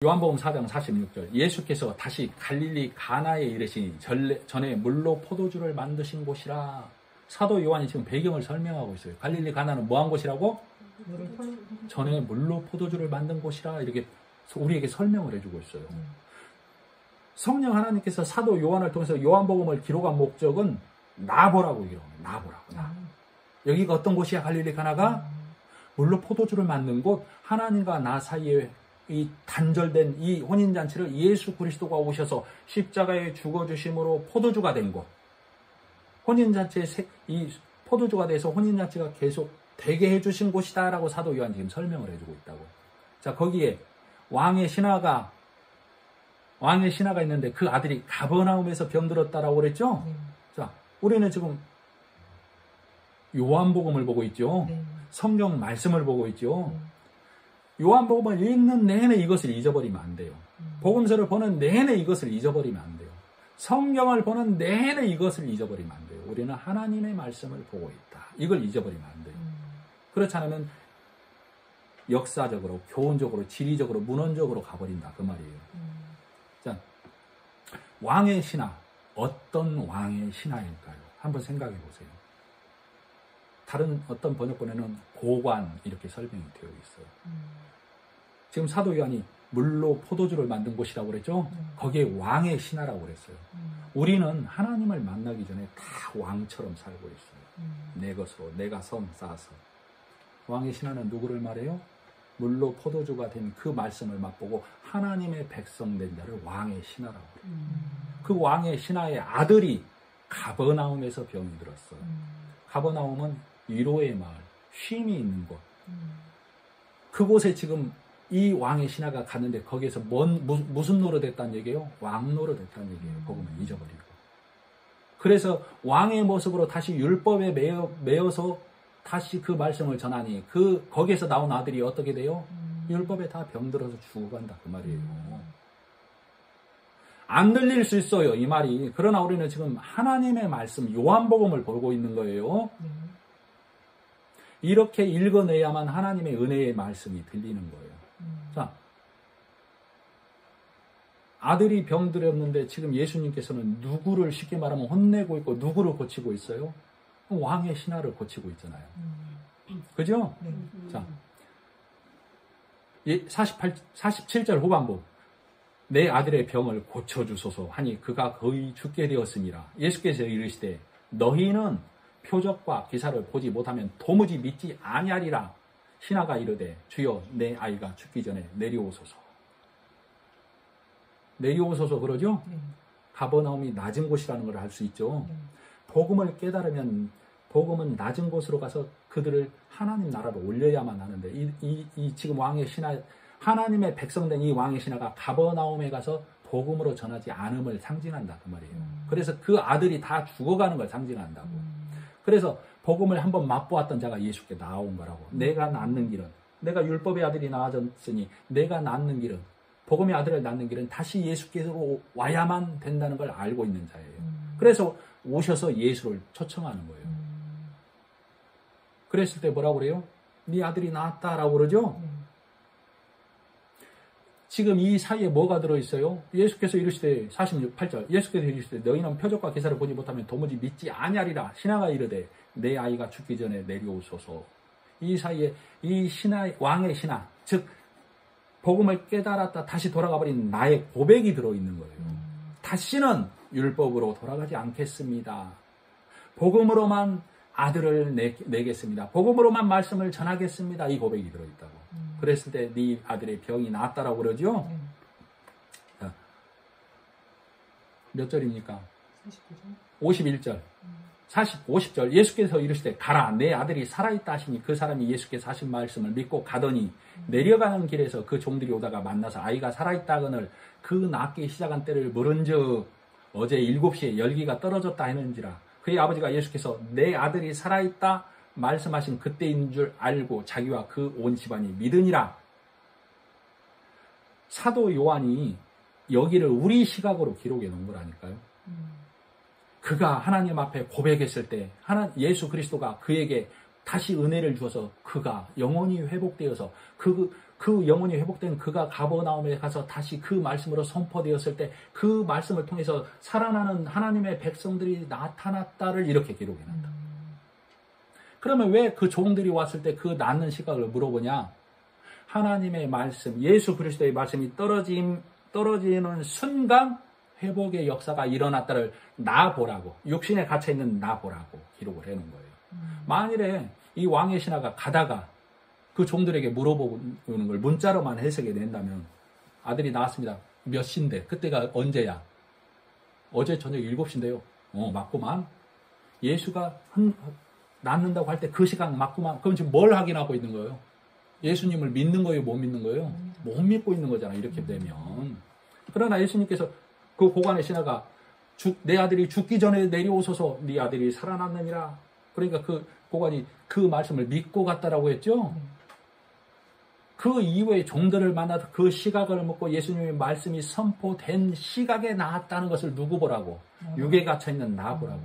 요한복음 4장 46절 예수께서 다시 갈릴리 가나에 이르시니 전에 물로 포도주를 만드신 곳이라. 사도 요한이 지금 배경을 설명하고 있어요. 갈릴리 가나는 뭐한 곳이라고? 전에 물로 포도주를 만든 곳이라. 이렇게 우리에게 설명을 해주고 있어요. 성령 하나님께서 사도 요한을 통해서 요한복음을 기록한 목적은 나보라고 기록합니다. 나보라고. 여기가 어떤 곳이야? 갈릴리 가나가? 물로 포도주를 만든 곳. 하나님과 나 사이에 이 단절된 이 혼인잔치를 예수 그리스도가 오셔서 십자가에 죽어주심으로 포도주가 된 곳. 혼인잔치의 이 포도주가 돼서 혼인잔치가 계속 되게 해주신 곳이다 라고 사도 요한 지금 설명을 해주고 있다고. 자, 거기에 왕의 신하가 있는데 그 아들이 가버나움에서 병들었다라고 그랬죠? 자, 우리는 지금 요한복음을 보고 있죠? 성경 말씀을 보고 있죠? 요한복음을 읽는 내내 이것을 잊어버리면 안 돼요. 복음서를 보는 내내 이것을 잊어버리면 안 돼요. 성경을 보는 내내 이것을 잊어버리면 안 돼요. 우리는 하나님의 말씀을 보고 있다. 이걸 잊어버리면 안 돼요. 그렇지 않으면 역사적으로, 교훈적으로, 지리적으로, 문헌적으로 가버린다. 그 말이에요. 자, 왕의 신하. 어떤 왕의 신하일까요? 한번 생각해 보세요. 다른 어떤 번역본에는 고관 이렇게 설명이 되어 있어요. 지금 사도 요한이 물로 포도주를 만든 곳이라고 그랬죠? 거기에 왕의 신하라고 그랬어요. 우리는 하나님을 만나기 전에 다 왕처럼 살고 있어요. 내 것으로 내가 섬 쌓아서. 왕의 신하는 누구를 말해요? 물로 포도주가 된 그 말씀을 맛보고 하나님의 백성 된 자를 왕의 신하라고 그래요. 그 왕의 신하의 아들이 가버나움에서 병이 들었어요. 가버나움은 위로의 마을, 쉼이 있는 곳. 그곳에 지금 이 왕의 신하가 갔는데 거기에서 무슨 노릇했다는 얘기예요? 왕 노릇했다는 얘기예요. 복음을 잊어버리고. 그래서 왕의 모습으로 다시 율법에 매여서 다시 그 말씀을 전하니 거기에서 나온 아들이 어떻게 돼요? 율법에 다 병들어서 죽어간다 그 말이에요. 안 들릴 수 있어요 이 말이. 그러나 우리는 지금 하나님의 말씀 요한복음을 보고 있는 거예요. 이렇게 읽어내야만 하나님의 은혜의 말씀이 들리는 거예요. 자, 아들이 병들었는데 지금 예수님께서는 누구를 쉽게 말하면 혼내고 있고 누구를 고치고 있어요? 왕의 신하를 고치고 있잖아요. 그죠? 자, 47절 후반부. 내 아들의 병을 고쳐주소서 하니 그가 거의 죽게 되었습니다. 예수께서 이르시되 너희는 표적과 기사를 보지 못하면 도무지 믿지 아니하리라. 신하가 이르되 주여 내 아이가 죽기 전에 내려오소서. 내려오소서 그러죠? 가버나움이 낮은 곳이라는 걸 알 수 있죠. 복음을 깨달으면 복음은 낮은 곳으로 가서 그들을 하나님 나라로 올려야만 하는데 이 지금 왕의 신하 하나님의 백성된 이 왕의 신하가 가버나움에 가서 복음으로 전하지 않음을 상징한다 그 말이에요. 그래서 그 아들이 다 죽어가는 걸 상징한다고. 그래서 복음을 한번 맛보았던 자가 예수께 나온 거라고. 내가 낳는 길은, 내가 율법의 아들이 나아졌으니 내가 낳는 길은, 복음의 아들을 낳는 길은 다시 예수께서 와야만 된다는 걸 알고 있는 자예요. 그래서 오셔서 예수를 초청하는 거예요. 그랬을 때 뭐라고 그래요? 네 아들이 나았다라고 그러죠? 지금 이 사이에 뭐가 들어있어요? 예수께서 이르시되 46절 예수께서 이르시되 너희는 표적과 기사를 보지 못하면 도무지 믿지 아니하리라. 신하가 이르되 내 아이가 죽기 전에 내려오소서. 이 사이에 이 신하 왕의 신하 즉 복음을 깨달았다 다시 돌아가버린 나의 고백이 들어있는 거예요. 다시는 율법으로 돌아가지 않겠습니다. 복음으로만 아들을 내겠습니다. 복음으로만 말씀을 전하겠습니다. 이 고백이 들어있다고. 그랬을 때 네 아들의 병이 나았다라고 그러죠. 자, 몇 절입니까? 51절. 50절. 예수께서 이르시되 가라 내 아들이 살아있다 하시니 그 사람이 예수께서 하신 말씀을 믿고 가더니 내려가는 길에서 그 종들이 오다가 만나서 아이가 살아있다 하거늘 그 낳기 시작한 때를 물은즉 어제 7시에 열기가 떨어졌다 하는지라. 그의 아버지가 예수께서 내 아들이 살아있다 말씀하신 그때인 줄 알고 자기와 그 온 집안이 믿으니라. 사도 요한이 여기를 우리 시각으로 기록해 놓은 거라니까요. 그가 하나님 앞에 고백했을 때 예수 그리스도가 그에게 다시 은혜를 주어서 그가 영원히 회복되어서 그 영혼이 회복된 그가 가버나움에 가서 다시 그 말씀으로 선포되었을 때 그 말씀을 통해서 살아나는 하나님의 백성들이 나타났다를 이렇게 기록해놨다. 그러면 왜 그 종들이 왔을 때 그 낫는 시각을 물어보냐? 하나님의 말씀, 예수 그리스도의 말씀이 떨어지는 순간 회복의 역사가 일어났다를 나 보라고, 육신에 갇혀있는 나 보라고 기록을 해놓은 거예요. 만일에 이 왕의 신하가 가다가 그 종들에게 물어보는 걸 문자로만 해석해 낸다면, 아들이 나왔습니다. 몇 시인데? 그때가 언제야? 어제 저녁 7시인데요. 맞구만. 예수가 낳는다고 할 때 그 시간 맞구만. 그럼 지금 뭘 확인하고 있는 거예요? 예수님을 믿는 거예요? 못 믿는 거예요? 못 믿고 있는 거잖아, 이렇게 되면. 그러나 예수님께서 그 고관의 신하가 내 아들이 죽기 전에 내려오소서, 네 아들이 살아났느니라. 그러니까 그 고관이 그 말씀을 믿고 갔다라고 했죠. 그 이후에 종들을 만나서 그 시각을 먹고 예수님의 말씀이 선포된 시각에 나왔다는 것을 누구 보라고? 육에 갇혀있는 나 보라고